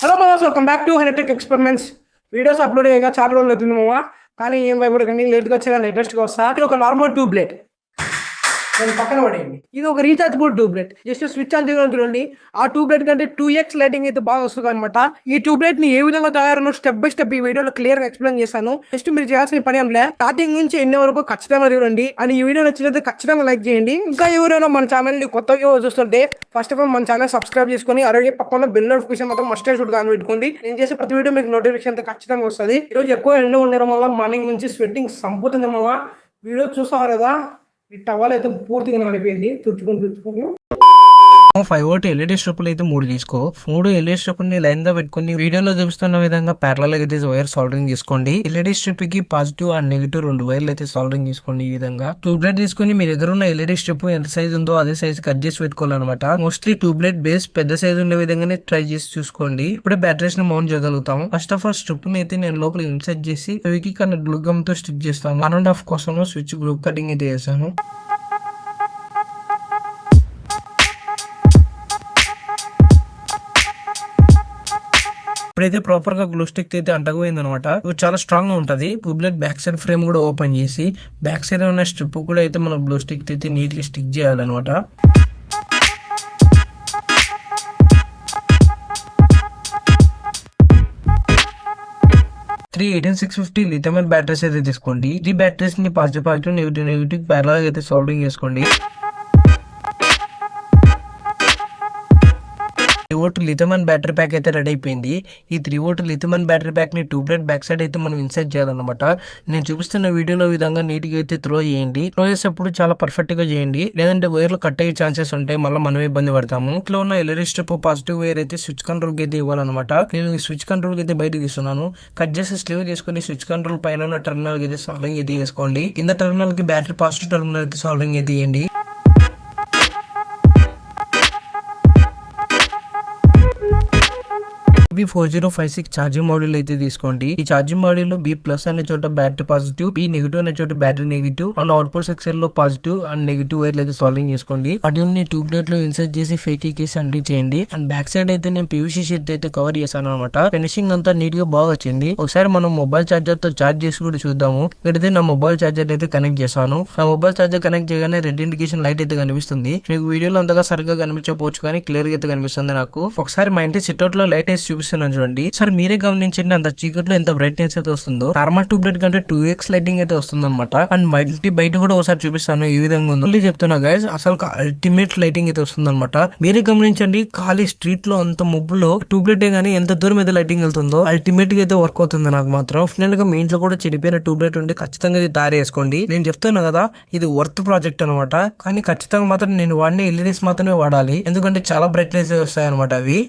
Hello mothers, welcome back to హెనెటిక్ experiments. Videos upload చేయగా చాలా రోజులు అవుతుంది మామ. కానీ ఏం భయపడకండి, లేట్గా వచ్చేగా లేటెస్ట్గా వస్తా. ఒక నార్మల్ ట్యూబ్లెట్ నేను పక్కన పడేయండి. ఇది ఒక రీఛార్జబుల్ ట్యూబ్లెట్. జస్ట్ స్విచ్ ఆన్ చేయడం చూడండి. ఆ ట్యూబ్లెట్ కంటే 2x లైటింగ్ అయితే బాగా వస్తుంది అనమాట. ఈ ట్యూబ్లెట్ ని ఏ విధంగా తయారో స్టెప్ బై స్టెప్ ఈ వీడియోలో క్లియర్ గా ఎక్స్ప్లెయిన్ చేశాను. జస్ట్ మీరు చేయాల్సిన పని ఏం లే, స్టార్టింగ్ నుంచి ఎన్ని వరకు ఖచ్చితంగా చూడండి. అని ఈ వీడియో నచ్చినట్లయితే ఖచ్చితంగా లైక్ చేయండి. ఇంకా ఎవరైనా మన ఛానల్ ని కొత్తగా చూస్తుంటే ఫస్ట్ ఆఫ్ ఆల్ మన ఛానల్ సబ్స్క్రైబ్ చేసుకుని అలాగే పక్కన బెల్ నోటిఫికేషన్ మాత్రం మస్ట్ చూడగా పెట్టుకోండి. నేను చేసే ప్రతి వీడియో మీకు నోటిఫికేషన్ అయితే ఖచ్చితంగా వస్తుంది. ఈ రోజు ఎక్కువ ఎండ ఉండడం వల్ల మార్నింగ్ నుంచి స్వెట్టింగ్ సంపుతుంది మామ. వీడియో చూస్తావు కదా, ఈ టవల్ అయితే పూర్తిగా నడిపోయింది. తుడుచుకొని 5 వోల్ట్ ఎల్ఈడి స్ట్రిప్లు అయితే 3 తీసుకో. 3 ఎల్ఈడి స్ట్రిప్ని లైన్ గా పెట్టుకుని వీడియోలో చూపిస్తున్న విధంగా ప్యారలల్ అయితే వైర్ సాల్డరింగ్ చేసుకోండి. ఎల్ఈడి స్ట్రిప్ కి పాజిటివ్ అండ్ నెగిటివ్ 2 వైర్లు అయితే సాల్డరింగ్ చేసుకోండి. ఈ విధంగా ట్యూబ్లైట్ తీసుకుని మీ దగ్గర ఉన్న ఎల్ఈడి స్ట్రిప్ ఎంత సైజ్ ఉందో అదే సైజ్ కట్ చేసి పెట్టుకోవాలన్నమాట. మోస్ట్లీ ట్యూబ్లైట్ బేస్ పెద్ద సైజ్ ఉండే విధంగానే ట్రై చేసి చూసుకోండి. ఇప్పుడే బ్యాటరీస్ ని మౌంట్ చేయగలుగుతాము. ఫస్ట్ ఆఫ్ ఆల్ స్ట్రిప్ ని అయితే నేను లోపల ఇన్సర్ట్ చేసి ఫెవిక్విక్ కన్నా గ్లూ గమ్ తో స్టిక్ చేస్తాను. 1.5 కోసం స్విచ్ గ్లూ కటింగ్ అయితే చేశాను. ఇప్పుడైతే ప్రాపర్ గా గ్లూ స్టిక్ అయితే అంటకపోయింది అనమాట. ఇది చాలా స్ట్రాంగ్ గా ఉంటది. ట్యూబ్లైట్ బ్యాక్ సైడ్ ఫ్రేమ్ కూడా ఓపెన్ చేసి బ్యాక్ సైడ్ ఉన్న స్ట్రిప్ కూడా అయితే మనం గ్లూ స్టిక్ అయితే నీట్ గా స్టిక్ చేయాలన్నమాట. త్రీ 18650 లిథియం బ్యాటరీస్ అయితే తీసుకోండి. ఈ బ్యాటరీస్ ని పాజిటివ్ నెగిటివ్ ప్యారలల్ అయితే సాల్వింగ్ చేసుకోండి. 3 వోల్ట్ లిథియం బ్యాటరీ ప్యాక్ అయితే రెడీ అయిపోయింది. ఈ 3 వోల్ట్ లిథియం బ్యాటరీ ప్యాక్ ని ట్యూబ్లైట్ బ్యాక్ సైడ్ అయితే మనం ఇన్సర్ట్ చేయాలన్నమాట. నేను చూపిస్తున్న వీడియోలో విధంగా నీట్ గా అయితే త్రో చేయండి. త్రో చేసేప్పుడు చాలా పర్ఫెక్ట్ గా చేయండి, లేదంటే వైర్లు కట్ అయ్యే ఛాన్సెస్ ఉంటాయి. మళ్ళీ మనమే ఇబ్బంది పడతాము. ఇట్లా ఉన్న ఎల్ఈడి స్ట్రిప్ పాజిటివ్ వైర్ అయితే స్విచ్ కంట్రోల్ కి అయితే ఇవ్వాలన్నమాట. నేను ఈ స్విచ్ కంట్రోల్ కి అయితే బయటకు తీస్తున్నాను. కట్ చేసి స్లీవ్ చేసుకుని స్విచ్ కంట్రోల్ పైన ఉన్న టర్మినల్ కి అయితే సాల్వింగ్ అయితే వేసుకోండి. కింద టర్మినల్ కి బ్యాటరీ పాజిటివ్ టర్మినల్ అయితే సాల్వింగ్ అయితే ఇవ్వండి. B4056 ఛార్జింగ్ మాడ్యూల్ అయితే తీసుకోండి. ఈ ఛార్జింగ్ మాడ్యూల్ లో B+ అనే చోట బ్యాటరీ పాజిటివ్, B నెగిటివ్ అనే చోట battery negative, and output section లో పాజిటివ్ అండ్ నెగిటివ్ వైర్లు అయితే సాల్వింగ్ చేసుకోండి. మాడ్యూల్ ని ట్యూబ్లైట్ లో ఇన్సర్ట్ చేసి ఫెవిక్విక్ కేసి అంటింగ్ చేయండి. అండ్ బ్యాక్ సైడ్ అయితే నేను PVC షీట్ అయితే కవర్ చేశాను అనమాట. ఫినిషింగ్ అంతా నీట్ గా బాగా వచ్చింది. ఒకసారి మనం మొబైల్ చార్జర్ తో చార్జ్ చేసి కూడా చూద్దాము. ఇక్కడైతే నా మొబైల్ చార్జర్ అయితే కనెక్ట్ చేశాను. నా మొబైల్ చార్జర్ కనెక్ట్ చేయగానే రెడ్ ఇండికేషన్ లైట్ అయితే కనిపిస్తుంది. మీకు వీడియోలో అంతగా సరిగ్గా కనిపించకపోవచ్చు, కానీ క్లియర్ గా అయితే కనిపిస్తుంది నాకు. ఒకసారి మా ఇంటి సిట్అవుట్ లో లైట్ వేసి చూపిస్తున్నాను చూడండి. సరే మీరే గమనించండి, అంత చీకట్లో ఎంత బ్రైట్నెస్ అయితే వస్తుందో. నార్మల్ ట్యూబ్లైట్ కంటే 2x లైటింగ్ అయితే వస్తుంది అనమాట. అండ్ బయట కూడా ఒకసారి చూపిస్తాను ఈ విధంగా ఉంది. చెప్తున్నా గైస్, అసలు అల్టిమేట్ లైటింగ్ అయితే వస్తుంది అనమాట. మీరే గమనించండి, ఖాళీ స్ట్రీట్ లో అంత ముబ్బులో ట్యూబ్లైట్ గానీ ఎంత దూరం అయితే లైటింగ్ వెళ్తుందో అల్టిమేట్ గా అయితే వర్క్ అవుతుంది నాకు మాత్రం. ఫైనల్ గా మీ ఇంట్లో కూడా చెడిపోయిన ట్యూబ్లైట్ ఉంటే ఖచ్చితంగా ఇది తయారు చేసుకోండి. నేను చెప్తున్నా కదా, ఇది వర్త్ ప్రాజెక్ట్ అనమాట. కానీ ఖచ్చితంగా మాత్రం నేను వాడిన ఎల్ఈడీస్ మాత్రమే వాడాలి, ఎందుకంటే చాలా బ్రైట్నెస్ వస్తాయి అనమాట అవి.